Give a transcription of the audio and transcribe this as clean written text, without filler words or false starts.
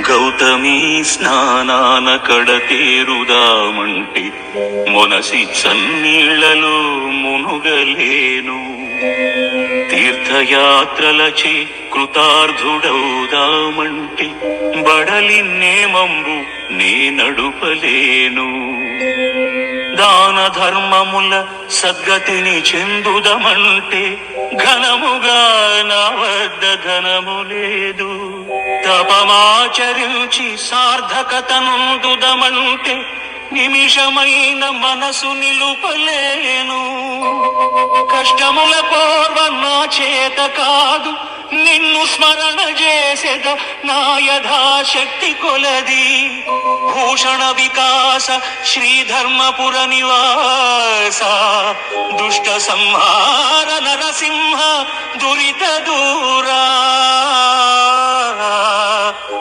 గౌతమి స్నానాన కడతేరుదామంటే మొనసి చన్నీళ్లలో మునుగలేను. తీర్థయాత్రలచే కృతార్థుడౌదామంటే బడలిన్నేమంబు నే నడుపలేను. దాన ధర్మముల సద్గతిని చెందుదమంటే ఘనముగా నా వద్ద ధనము లేదు. తపమాచరించి సార్థకతనుందుదమంటే నిమిషమైన మనసు నిలుపలేను. కష్టముల కోర్వ నా చేత కాదు, నిన్ను స్మరణ చేసేద నా యథాశక్తి కొలది. భూషణ వికాస శ్రీధర్మపుర నివాస దుష్ట సంహార నరసింహ దురిత దూరా.